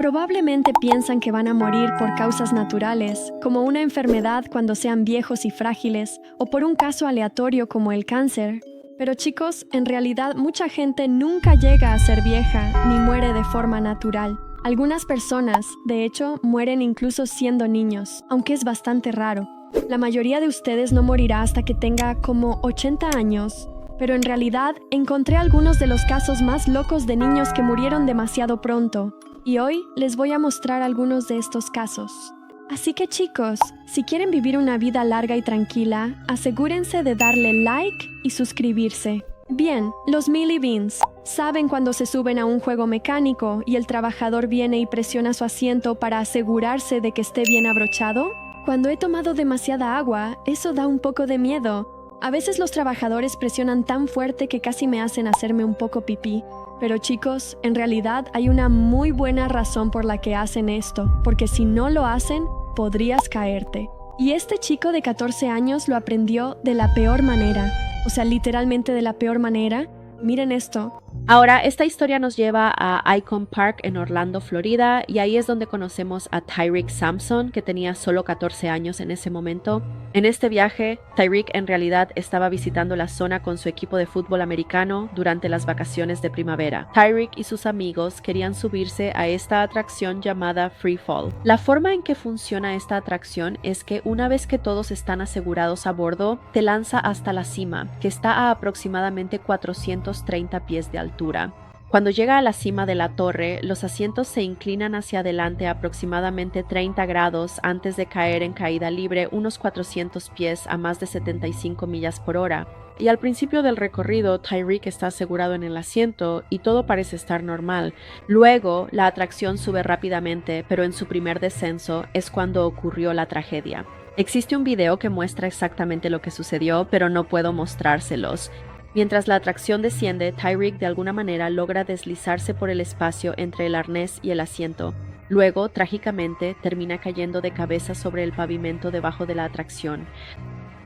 Probablemente piensan que van a morir por causas naturales, como una enfermedad cuando sean viejos y frágiles, o por un caso aleatorio como el cáncer. Pero chicos, en realidad mucha gente nunca llega a ser vieja ni muere de forma natural. Algunas personas, de hecho, mueren incluso siendo niños, aunque es bastante raro. La mayoría de ustedes no morirá hasta que tenga como 80 años, pero en realidad encontré algunos de los casos más locos de niños que murieron demasiado pronto, y hoy les voy a mostrar algunos de estos casos. Así que chicos, si quieren vivir una vida larga y tranquila, asegúrense de darle like y suscribirse. Bien, los Millie Beans. ¿Saben cuando se suben a un juego mecánico y el trabajador viene y presiona su asiento para asegurarse de que esté bien abrochado? Cuando he tomado demasiada agua, eso da un poco de miedo. A veces los trabajadores presionan tan fuerte que casi me hacen hacerme un poco pipí. Pero chicos, en realidad hay una muy buena razón por la que hacen esto, porque si no lo hacen, podrías caerte. Y este chico de 14 años lo aprendió de la peor manera. O sea, literalmente de la peor manera. Miren esto. Ahora, esta historia nos lleva a Icon Park en Orlando, Florida, y ahí es donde conocemos a Tyreek Sampson, que tenía solo 14 años en ese momento. En este viaje, Tyreek en realidad estaba visitando la zona con su equipo de fútbol americano durante las vacaciones de primavera. Tyreek y sus amigos querían subirse a esta atracción llamada Free Fall. La forma en que funciona esta atracción es que una vez que todos están asegurados a bordo, te lanza hasta la cima, que está a aproximadamente 430 pies de altura. Cuando llega a la cima de la torre, los asientos se inclinan hacia adelante aproximadamente 30 grados antes de caer en caída libre unos 400 pies a más de 75 millas por hora. Y al principio del recorrido, Tyreek está asegurado en el asiento y todo parece estar normal. Luego, la atracción sube rápidamente, pero en su primer descenso es cuando ocurrió la tragedia. Existe un video que muestra exactamente lo que sucedió, pero no puedo mostrárselos. Mientras la atracción desciende, Tyreek de alguna manera logra deslizarse por el espacio entre el arnés y el asiento. Luego, trágicamente, termina cayendo de cabeza sobre el pavimento debajo de la atracción.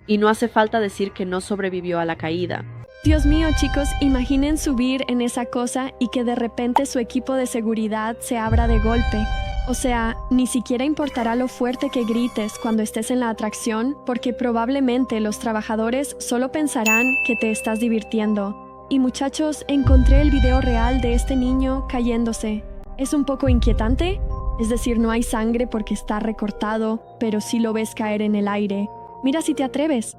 Y no hace falta decir que no sobrevivió a la caída. Dios mío, chicos, imaginen subir en esa cosa y que de repente su equipo de seguridad se abra de golpe. O sea, ni siquiera importará lo fuerte que grites cuando estés en la atracción, porque probablemente los trabajadores solo pensarán que te estás divirtiendo. Y muchachos, encontré el video real de este niño cayéndose. Es un poco inquietante, es decir, no hay sangre porque está recortado, pero sí lo ves caer en el aire. Mira si te atreves.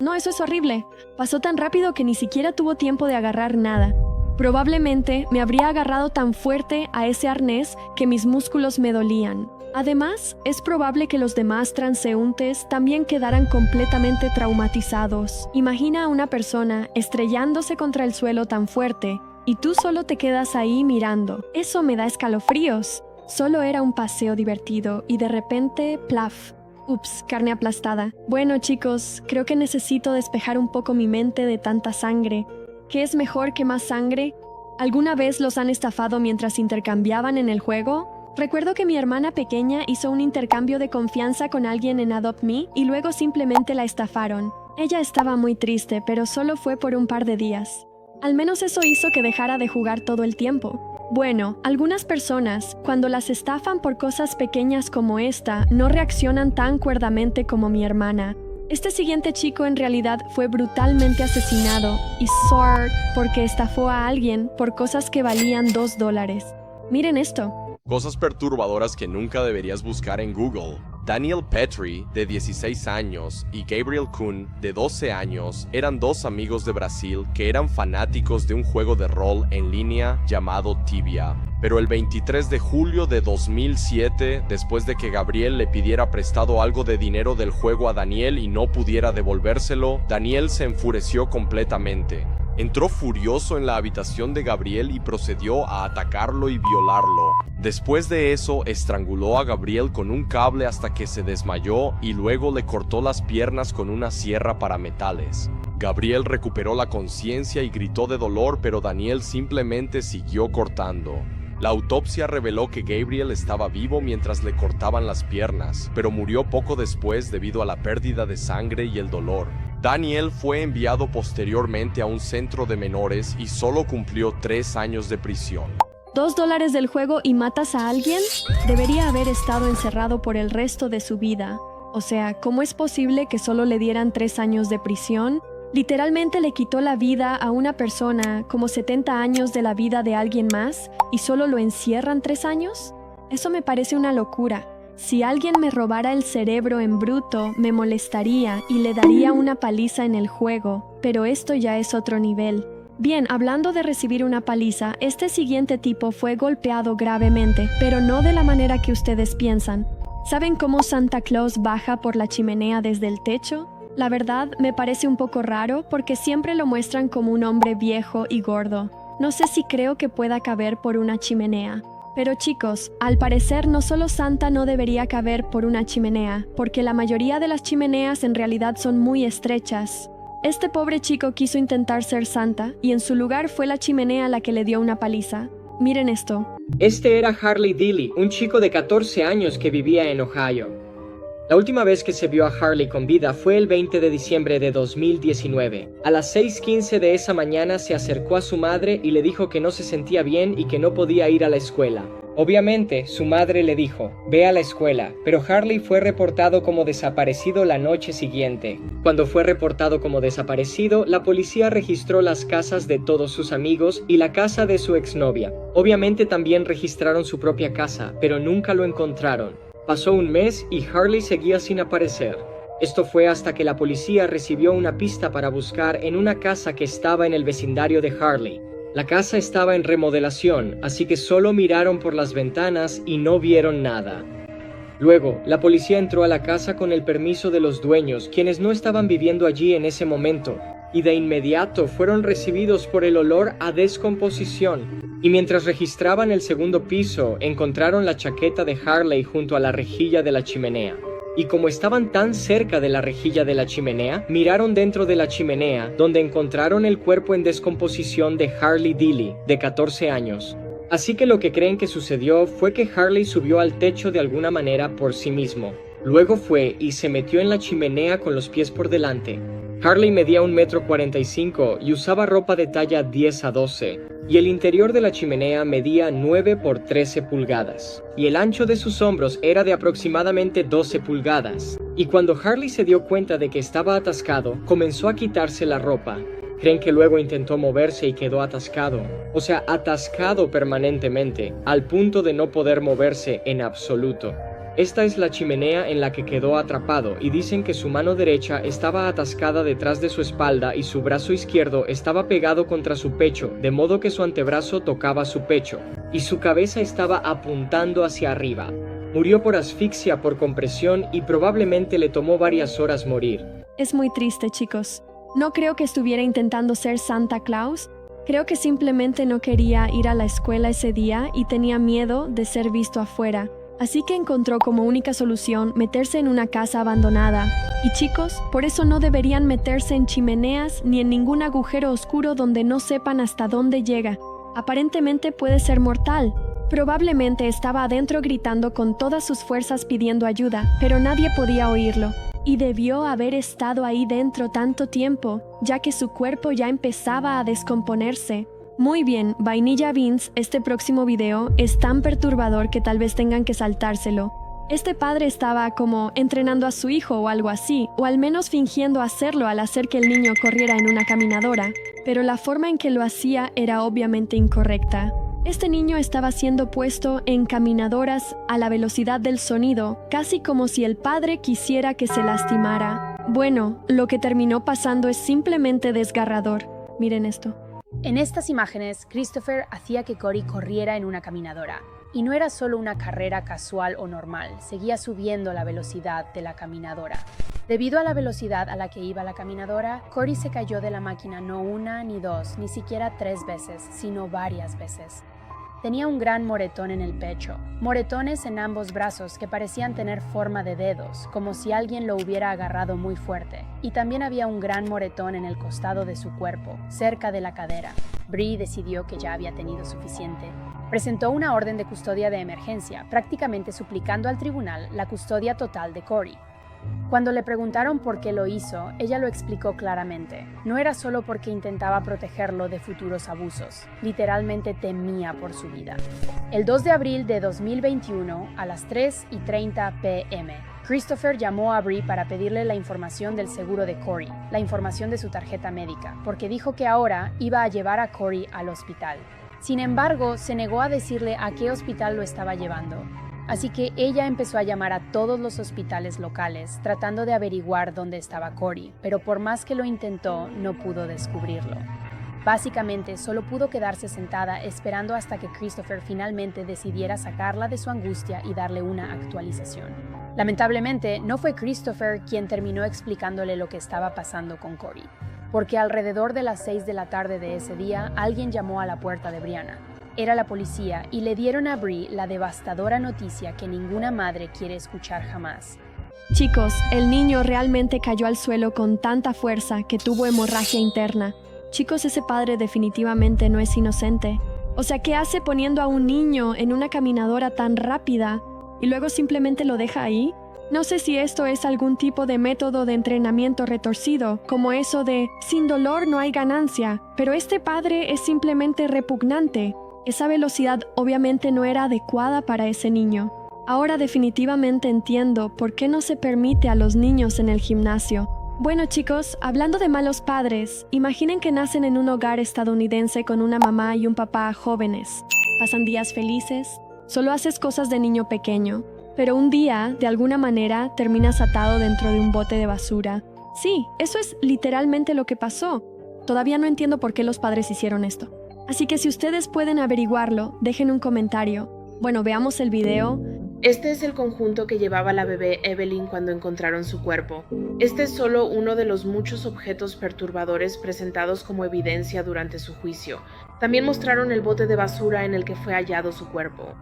No, eso es horrible. Pasó tan rápido que ni siquiera tuvo tiempo de agarrar nada. Probablemente me habría agarrado tan fuerte a ese arnés que mis músculos me dolían. Además, es probable que los demás transeúntes también quedaran completamente traumatizados. Imagina a una persona estrellándose contra el suelo tan fuerte y tú solo te quedas ahí mirando. Eso me da escalofríos. Solo era un paseo divertido y de repente, plaf. Ups, carne aplastada. Bueno chicos, creo que necesito despejar un poco mi mente de tanta sangre. ¿Qué es mejor que más sangre? ¿Alguna vez los han estafado mientras intercambiaban en el juego? Recuerdo que mi hermana pequeña hizo un intercambio de confianza con alguien en Adopt Me y luego simplemente la estafaron. Ella estaba muy triste, pero solo fue por un par de días. Al menos eso hizo que dejara de jugar todo el tiempo. Bueno, algunas personas, cuando las estafan por cosas pequeñas como esta, no reaccionan tan cuerdamente como mi hermana. Este siguiente chico en realidad fue brutalmente asesinado y sort porque estafó a alguien por cosas que valían $2. Miren esto. Cosas perturbadoras que nunca deberías buscar en Google. Daniel Petrie, de 16 años, y Gabriel Kuhn, de 12 años, eran dos amigos de Brasil que eran fanáticos de un juego de rol en línea llamado Tibia. Pero el 23 de julio de 2007, después de que Gabriel le pidiera prestado algo de dinero del juego a Daniel y no pudiera devolvérselo, Daniel se enfureció completamente. Entró furioso en la habitación de Gabriel y procedió a atacarlo y violarlo. Después de eso, estranguló a Gabriel con un cable hasta que se desmayó y luego le cortó las piernas con una sierra para metales. Gabriel recuperó la conciencia y gritó de dolor, pero Daniel simplemente siguió cortando. La autopsia reveló que Gabriel estaba vivo mientras le cortaban las piernas, pero murió poco después debido a la pérdida de sangre y el dolor. Daniel fue enviado posteriormente a un centro de menores y solo cumplió 3 años de prisión. $2 del juego y matas a alguien? Debería haber estado encerrado por el resto de su vida. O sea, ¿cómo es posible que solo le dieran 3 años de prisión? Literalmente le quitó la vida a una persona, como 70 años de la vida de alguien más, y solo lo encierran 3 años. Eso me parece una locura. Si alguien me robara el cerebro en bruto, me molestaría y le daría una paliza en el juego, pero esto ya es otro nivel. Bien, hablando de recibir una paliza, este siguiente tipo fue golpeado gravemente, pero no de la manera que ustedes piensan. ¿Saben cómo Santa Claus baja por la chimenea desde el techo? La verdad, me parece un poco raro porque siempre lo muestran como un hombre viejo y gordo. No sé si creo que pueda caber por una chimenea. Pero chicos, al parecer no solo Santa no debería caber por una chimenea, porque la mayoría de las chimeneas en realidad son muy estrechas. Este pobre chico quiso intentar ser Santa y en su lugar fue la chimenea la que le dio una paliza. Miren esto. Este era Harley Dilly, un chico de 14 años que vivía en Ohio. La última vez que se vio a Harley con vida fue el 20 de diciembre de 2019. A las 6:15 de esa mañana se acercó a su madre y le dijo que no se sentía bien y que no podía ir a la escuela. Obviamente, su madre le dijo, ve a la escuela, pero Harley fue reportado como desaparecido la noche siguiente. Cuando fue reportado como desaparecido, la policía registró las casas de todos sus amigos y la casa de su exnovia. Obviamente también registraron su propia casa, pero nunca lo encontraron. Pasó un mes y Harley seguía sin aparecer. Esto fue hasta que la policía recibió una pista para buscar en una casa que estaba en el vecindario de Harley. La casa estaba en remodelación, así que solo miraron por las ventanas y no vieron nada. Luego, la policía entró a la casa con el permiso de los dueños, quienes no estaban viviendo allí en ese momento, y de inmediato fueron recibidos por el olor a descomposición. Y mientras registraban el segundo piso, encontraron la chaqueta de Harley junto a la rejilla de la chimenea. Y como estaban tan cerca de la rejilla de la chimenea, miraron dentro de la chimenea, donde encontraron el cuerpo en descomposición de Harley Dilly, de 14 años. Así que lo que creen que sucedió fue que Harley subió al techo de alguna manera por sí mismo. Luego fue y se metió en la chimenea con los pies por delante. Harley medía 1,45 m y usaba ropa de talla 10 a 12, y el interior de la chimenea medía 9 por 13 pulgadas, y el ancho de sus hombros era de aproximadamente 12 pulgadas. Y cuando Harley se dio cuenta de que estaba atascado, comenzó a quitarse la ropa. Creen que luego intentó moverse y quedó atascado, o sea, atascado permanentemente, al punto de no poder moverse en absoluto. Esta es la chimenea en la que quedó atrapado y dicen que su mano derecha estaba atascada detrás de su espalda y su brazo izquierdo estaba pegado contra su pecho, de modo que su antebrazo tocaba su pecho y su cabeza estaba apuntando hacia arriba. Murió por asfixia por compresión y probablemente le tomó varias horas morir. Es muy triste, chicos. No creo que estuviera intentando ser Santa Claus. Creo que simplemente no quería ir a la escuela ese día y tenía miedo de ser visto afuera. Así que encontró como única solución meterse en una casa abandonada. Y chicos, por eso no deberían meterse en chimeneas ni en ningún agujero oscuro donde no sepan hasta dónde llega. Aparentemente puede ser mortal. Probablemente estaba adentro gritando con todas sus fuerzas pidiendo ayuda, pero nadie podía oírlo. Y debió haber estado ahí dentro tanto tiempo, ya que su cuerpo ya empezaba a descomponerse. Muy bien, Vainilla Beans, este próximo video es tan perturbador que tal vez tengan que saltárselo. Este padre estaba como entrenando a su hijo o algo así, o al menos fingiendo hacerlo al hacer que el niño corriera en una caminadora, pero la forma en que lo hacía era obviamente incorrecta. Este niño estaba siendo puesto en caminadoras a la velocidad del sonido, casi como si el padre quisiera que se lastimara. Bueno, lo que terminó pasando es simplemente desgarrador. Miren esto. En estas imágenes, Christopher hacía que Cory corriera en una caminadora. Y no era solo una carrera casual o normal, seguía subiendo la velocidad de la caminadora. Debido a la velocidad a la que iba la caminadora, Cory se cayó de la máquina no una ni dos, ni siquiera 3 veces, sino varias veces. Tenía un gran moretón en el pecho, moretones en ambos brazos que parecían tener forma de dedos, como si alguien lo hubiera agarrado muy fuerte. Y también había un gran moretón en el costado de su cuerpo, cerca de la cadera. Bree decidió que ya había tenido suficiente. Presentó una orden de custodia de emergencia, prácticamente suplicando al tribunal la custodia total de Corey. Cuando le preguntaron por qué lo hizo, ella lo explicó claramente. No era solo porque intentaba protegerlo de futuros abusos, literalmente temía por su vida. El 2 de abril de 2021, a las 3:30 p.m., Christopher llamó a Bree para pedirle la información del seguro de Corey, la información de su tarjeta médica, porque dijo que ahora iba a llevar a Corey al hospital. Sin embargo, se negó a decirle a qué hospital lo estaba llevando. Así que ella empezó a llamar a todos los hospitales locales, tratando de averiguar dónde estaba Corey, pero por más que lo intentó, no pudo descubrirlo. Básicamente, solo pudo quedarse sentada esperando hasta que Christopher finalmente decidiera sacarla de su angustia y darle una actualización. Lamentablemente, no fue Christopher quien terminó explicándole lo que estaba pasando con Corey, porque alrededor de las 6 de la tarde de ese día, alguien llamó a la puerta de Brianna. Era la policía y le dieron a Bree la devastadora noticia que ninguna madre quiere escuchar jamás. Chicos, el niño realmente cayó al suelo con tanta fuerza que tuvo hemorragia interna. Chicos, ese padre definitivamente no es inocente. O sea, ¿qué hace poniendo a un niño en una caminadora tan rápida y luego simplemente lo deja ahí? No sé si esto es algún tipo de método de entrenamiento retorcido, como eso de sin dolor no hay ganancia, pero este padre es simplemente repugnante. Esa velocidad obviamente no era adecuada para ese niño. Ahora definitivamente entiendo por qué no se permite a los niños en el gimnasio. Bueno chicos, hablando de malos padres, imaginen que nacen en un hogar estadounidense con una mamá y un papá jóvenes. Pasan días felices, solo haces cosas de niño pequeño, pero un día, de alguna manera, terminas atado dentro de un bote de basura. Sí, eso es literalmente lo que pasó. Todavía no entiendo por qué los padres hicieron esto. Así que si ustedes pueden averiguarlo, dejen un comentario. Bueno, veamos el video. Este es el conjunto que llevaba la bebé Evelyn cuando encontraron su cuerpo. Este es solo uno de los muchos objetos perturbadores presentados como evidencia durante su juicio. También mostraron el bote de basura en el que fue hallado su cuerpo.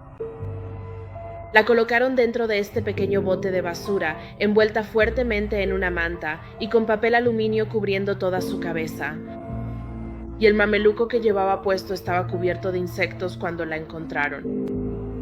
La colocaron dentro de este pequeño bote de basura, envuelta fuertemente en una manta y con papel aluminio cubriendo toda su cabeza. Y el mameluco que llevaba puesto estaba cubierto de insectos cuando la encontraron.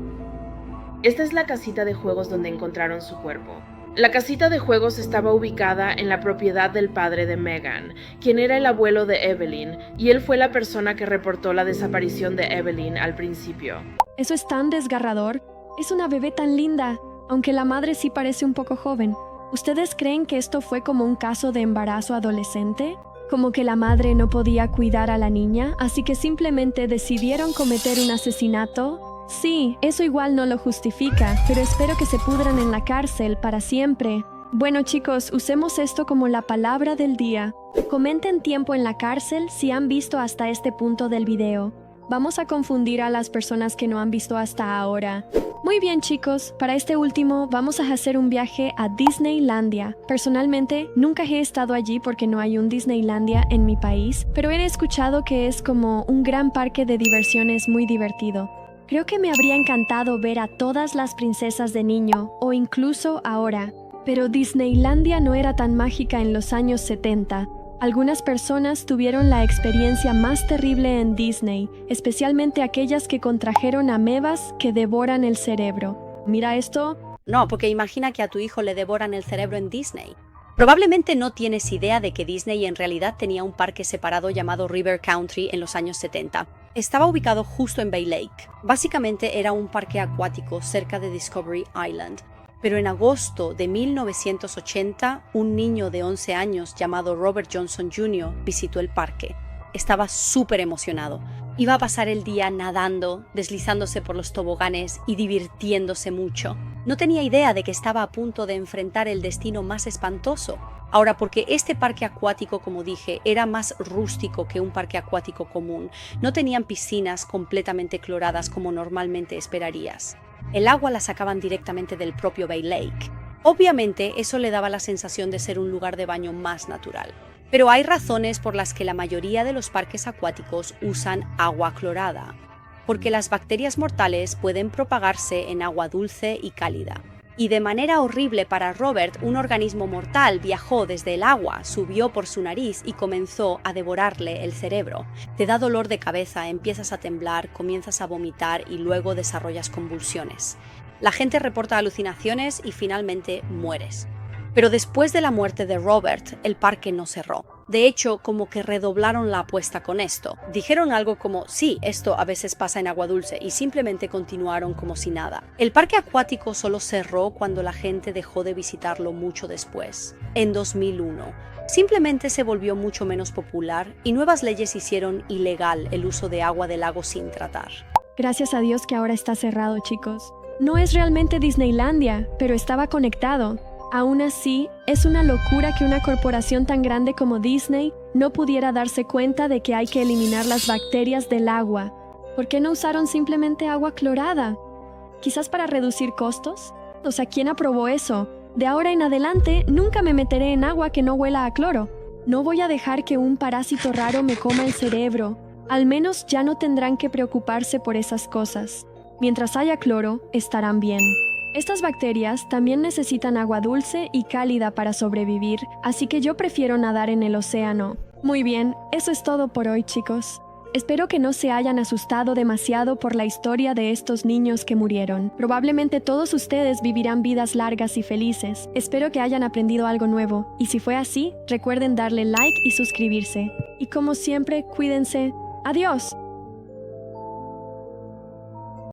Esta es la casita de juegos donde encontraron su cuerpo. La casita de juegos estaba ubicada en la propiedad del padre de Megan, quien era el abuelo de Evelyn, y él fue la persona que reportó la desaparición de Evelyn al principio. Eso es tan desgarrador. Es una bebé tan linda, aunque la madre sí parece un poco joven. ¿Ustedes creen que esto fue como un caso de embarazo adolescente? Como que la madre no podía cuidar a la niña, así que simplemente decidieron cometer un asesinato. Sí, eso igual no lo justifica, pero espero que se pudran en la cárcel para siempre. Bueno chicos, usemos esto como la palabra del día. Comenten tiempo en la cárcel si han visto hasta este punto del video. Vamos a confundir a las personas que no han visto hasta ahora. Muy bien chicos, para este último vamos a hacer un viaje a Disneylandia. Personalmente, nunca he estado allí porque no hay un Disneylandia en mi país, pero he escuchado que es como un gran parque de diversiones muy divertido. Creo que me habría encantado ver a todas las princesas de niño, o incluso ahora. Pero Disneylandia no era tan mágica en los años 70. Algunas personas tuvieron la experiencia más terrible en Disney, especialmente aquellas que contrajeron amebas que devoran el cerebro. Mira esto. No, porque imagina que a tu hijo le devoran el cerebro en Disney. Probablemente no tienes idea de que Disney en realidad tenía un parque separado llamado River Country en los años 70. Estaba ubicado justo en Bay Lake. Básicamente era un parque acuático cerca de Discovery Island. Pero en agosto de 1980, un niño de 11 años llamado Robert Johnson Jr. visitó el parque. Estaba súper emocionado. Iba a pasar el día nadando, deslizándose por los toboganes y divirtiéndose mucho. No tenía idea de que estaba a punto de enfrentar el destino más espantoso. Ahora, porque este parque acuático, como dije, era más rústico que un parque acuático común, no tenían piscinas completamente cloradas como normalmente esperarías. El agua la sacaban directamente del propio Bay Lake. Obviamente, eso le daba la sensación de ser un lugar de baño más natural. Pero hay razones por las que la mayoría de los parques acuáticos usan agua clorada. Porque las bacterias mortales pueden propagarse en agua dulce y cálida. Y de manera horrible para Robert, un organismo mortal viajó desde el agua, subió por su nariz y comenzó a devorarle el cerebro. Te da dolor de cabeza, empiezas a temblar, comienzas a vomitar y luego desarrollas convulsiones. La gente reporta alucinaciones y finalmente mueres. Pero después de la muerte de Robert, el parque no cerró. De hecho, como que redoblaron la apuesta con esto. Dijeron algo como, sí, esto a veces pasa en agua dulce, y simplemente continuaron como si nada. El parque acuático solo cerró cuando la gente dejó de visitarlo mucho después, en 2001. Simplemente se volvió mucho menos popular y nuevas leyes hicieron ilegal el uso de agua del lago sin tratar. Gracias a Dios que ahora está cerrado, chicos. No es realmente Disneylandia, pero estaba conectado. Aún así, es una locura que una corporación tan grande como Disney no pudiera darse cuenta de que hay que eliminar las bacterias del agua. ¿Por qué no usaron simplemente agua clorada? ¿Quizás para reducir costos? O sea, ¿quién aprobó eso? De ahora en adelante, nunca me meteré en agua que no huela a cloro. No voy a dejar que un parásito raro me coma el cerebro. Al menos ya no tendrán que preocuparse por esas cosas. Mientras haya cloro, estarán bien. Estas bacterias también necesitan agua dulce y cálida para sobrevivir, así que yo prefiero nadar en el océano. Muy bien, eso es todo por hoy, chicos. Espero que no se hayan asustado demasiado por la historia de estos niños que murieron. Probablemente todos ustedes vivirán vidas largas y felices. Espero que hayan aprendido algo nuevo. Y si fue así, recuerden darle like y suscribirse. Y como siempre, cuídense. ¡Adiós!